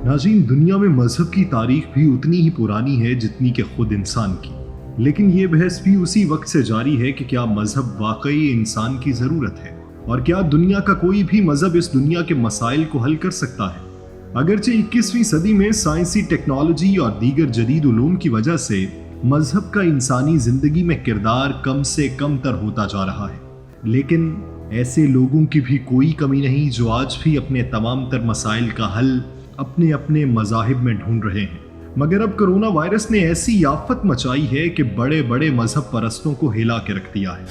नाज़रीन, दुनिया में मजहब की तारीख भी उतनी ही पुरानी है जितनी कि खुद इंसान की। लेकिन ये बहस भी उसी वक्त से जारी है कि क्या मजहब वाकई इंसान की ज़रूरत है और क्या दुनिया का कोई भी मजहब इस दुनिया के मसाइल को हल कर सकता है। अगरचे 21वीं सदी में साइंसी टेक्नोलॉजी और दीगर जदीद उलूम की वजह से मजहब का इंसानी जिंदगी में किरदार कम से कम तर होता जा रहा है, लेकिन ऐसे लोगों की भी कोई कमी नहीं जो आज भी अपने तमाम तर मसाइल का हल अपने अपने मज़ाहिब में ढूंढ रहे हैं। मगर अब कोरोना वायरस ने ऐसी आफत मचाई है कि बड़े बड़े मजहब परस्तों को हिला के रख दिया है।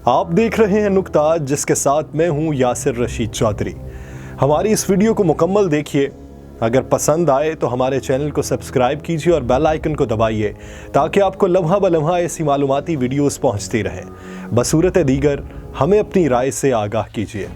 आप देख रहे हैं नुक्ता, जिसके साथ मैं हूं यासिर रशीद चौधरी। हमारी इस वीडियो को मुकम्मल देखिए। अगर पसंद आए तो हमारे चैनल को सब्सक्राइब कीजिए और बेल आइकन को दबाइए ताकि आपको लम्हा ब लम्हा ऐसी मालूमाती वीडियोस पहुंचती रहें। बसूरत दीगर हमें अपनी राय से आगाह कीजिए।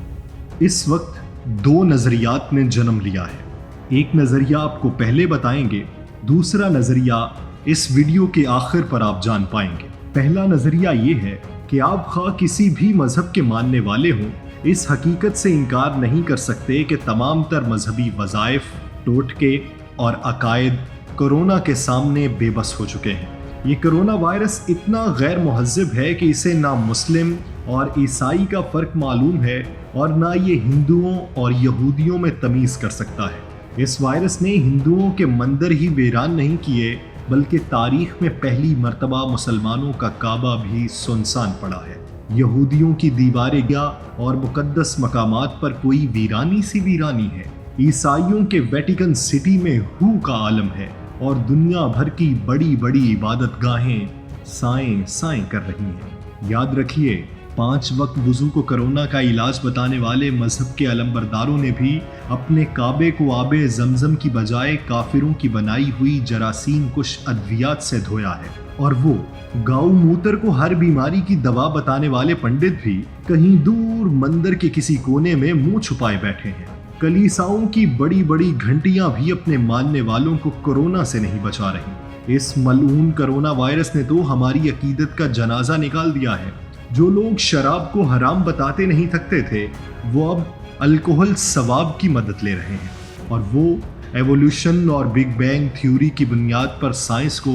इस वक्त दो नज़रियात ने जन्म लिया है। एक नज़रिया आपको पहले बताएंगे, दूसरा नज़रिया इस वीडियो के आखिर पर आप जान पाएंगे। पहला नज़रिया ये है कि आप खा किसी भी मजहब के मानने वाले हों, इस हकीकत से इनकार नहीं कर सकते कि तमाम तर मजहबी वज़ाइफ, टोटके और अकायद कोरोना के सामने बेबस हो चुके हैं। ये कोरोना वायरस इतना गैर मुहज़्ज़ब है कि इसे ना मुस्लिम और ईसाई का फ़र्क मालूम है और ना ये हिंदुओं और यहूदियों में तमीज़ कर सकता है। इस वायरस ने हिंदुओं के मंदिर ही वीरान नहीं किए, बल्कि तारीख में पहली मर्तबा मुसलमानों का काबा भी सुनसान पड़ा है। यहूदियों की दीवारें क्या और मुकद्दस मकामात पर कोई वीरानी सी वीरानी है। ईसाइयों के वेटिकन सिटी में हू का आलम है और दुनिया भर की बड़ी बड़ी इबादत गाहें साएं साएं कर रही हैं। याद रखिए, 5 वक्त वुज़ू को कोरोना का इलाज बताने वाले मजहब के अलंबरदारों ने भी अपने काबे को आबे जमजम की बजाय काफिरों की बनाई हुई जरासीम कुश अद्वियात से धोया है। और वो गाऊ मूत्र को हर बीमारी की दवा बताने वाले पंडित भी कहीं दूर मंदिर के किसी कोने में मुंह छुपाए बैठे हैं। कलीसाओं की बड़ी बड़ी घंटियां भी अपने मानने वालों को कोरोना से नहीं बचा रही। इस मलऊन कोरोना वायरस ने तो हमारी अकीदत का जनाजा निकाल दिया है। जो लोग शराब को हराम बताते नहीं थकते थे, वो अब अल्कोहल सवाब की मदद ले रहे हैं। और वो एवोल्यूशन और बिग बैंग थ्योरी की बुनियाद पर साइंस को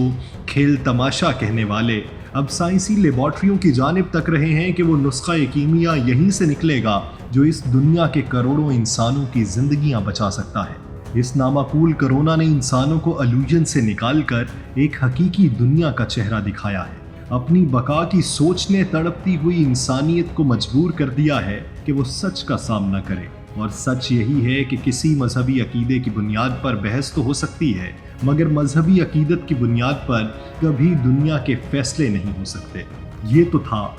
खेल तमाशा कहने वाले अब साइंसी लेबॉर्ट्रियों की जानिब तक रहे हैं कि वो नुस्खा कीमिया यहीं से निकलेगा जो इस दुनिया के करोड़ों इंसानों की जिंदगियां बचा सकता है। इस नामाकूल कोरोना ने इंसानों को इल्यूजन से निकालकर एक हकीकी दुनिया का चेहरा दिखाया है। अपनी बका की सोच ने तड़पती हुई इंसानियत को मजबूर कर दिया है कि वो सच का सामना करे। और सच यही है कि किसी मजहबी अकीदे की बुनियाद पर बहस तो हो सकती है, मगर मजहबी अकीदत की बुनियाद पर कभी दुनिया के फैसले नहीं हो सकते। ये तो था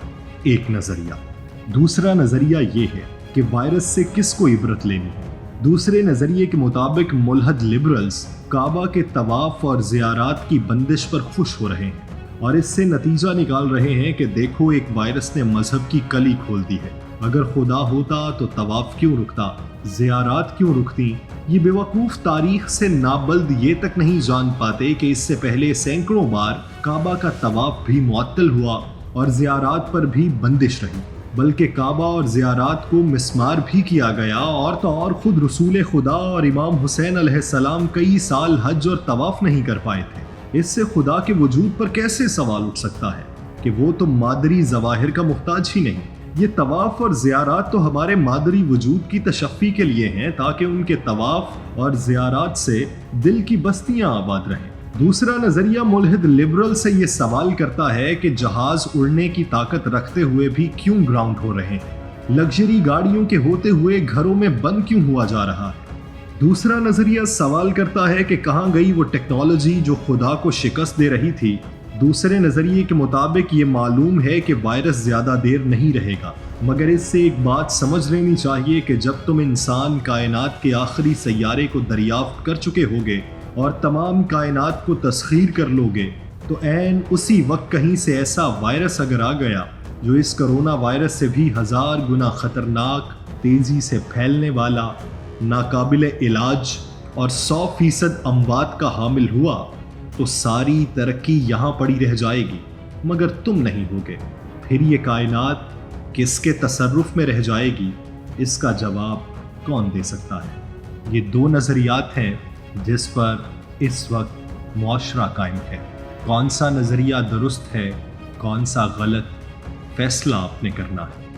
एक नज़रिया। दूसरा नज़रिया ये है कि वायरस से किसको इबरत लेनी है। दूसरे नज़रिए के मुताबिक मुल्हद लिबरल्स काबा के तवाफ और ज़ियारात की बंदिश पर खुश हो रहे हैं और इससे नतीजा निकाल रहे हैं कि देखो, एक वायरस ने मजहब की कली खोल दी है। अगर खुदा होता तो तवाफ क्यों रुकता, ज़ियारात क्यों रुकती। ये बेवकूफ़ तारीख से नाबल्द ये तक नहीं जान पाते कि इससे पहले सैकड़ों बार काबा का तवाफ भी मुअत्तल हुआ और ज़ियारात पर भी बंदिश रही, बल्कि काबा और ज़ियारात को मिस्मार भी किया गया। और तो और खुद रसूल खुदा और इमाम हुसैन अलैहिस्सलाम कई साल हज और तवाफ नहीं कर पाए थे। इससे खुदा के वजूद पर कैसे सवाल उठ सकता है कि वो तो मादरी ज़वाहिर का मुहताज ही नहीं। ये तवाफ और ज़ियारात तो हमारे मादरी वजूद की तशफ़ी के लिए हैं, ताकि उनके तवाफ और ज़ियारात से दिल की बस्तियां आबाद रहें। दूसरा नज़रिया मुल्हिद लिबरल से ये सवाल करता है कि जहाज़ उड़ने की ताकत रखते हुए भी क्यों ग्राउंड हो रहे हैं, लग्जरी गाड़ियों के होते हुए घरों में बंद क्यों हुआ जा रहा है। दूसरा नज़रिया सवाल करता है कि कहाँ गई वो टेक्नोलॉजी जो खुदा को शिकस्त दे रही थी। दूसरे नज़रिए के मुताबिक ये मालूम है कि वायरस ज़्यादा देर नहीं रहेगा, मगर इससे एक बात समझ लेनी चाहिए कि जब तुम इंसान कायनात के आखिरी सैयारे को दरियाफ्त कर चुके होगे और तमाम कायनात को तस्खीर कर लोगे, तो ऐन उसी वक्त कहीं से ऐसा वायरस अगर आ गया जो इस कोरोना वायरस से भी 1000 गुना ख़तरनाक, तेज़ी से फैलने वाला नाकाबिल इलाज और 100% अमवात का हामिल हुआ तो सारी तरक्की यहाँ पड़ी रह जाएगी मगर तुम नहीं होगे। फिर ये कायनात किसके तसर्रुफ में रह जाएगी, इसका जवाब कौन दे सकता है। ये दो नज़रियात हैं जिस पर इस वक्त मुआशरा कायम है। कौन सा नज़रिया दुरुस्त है, कौन सा गलत, फैसला आपने करना है।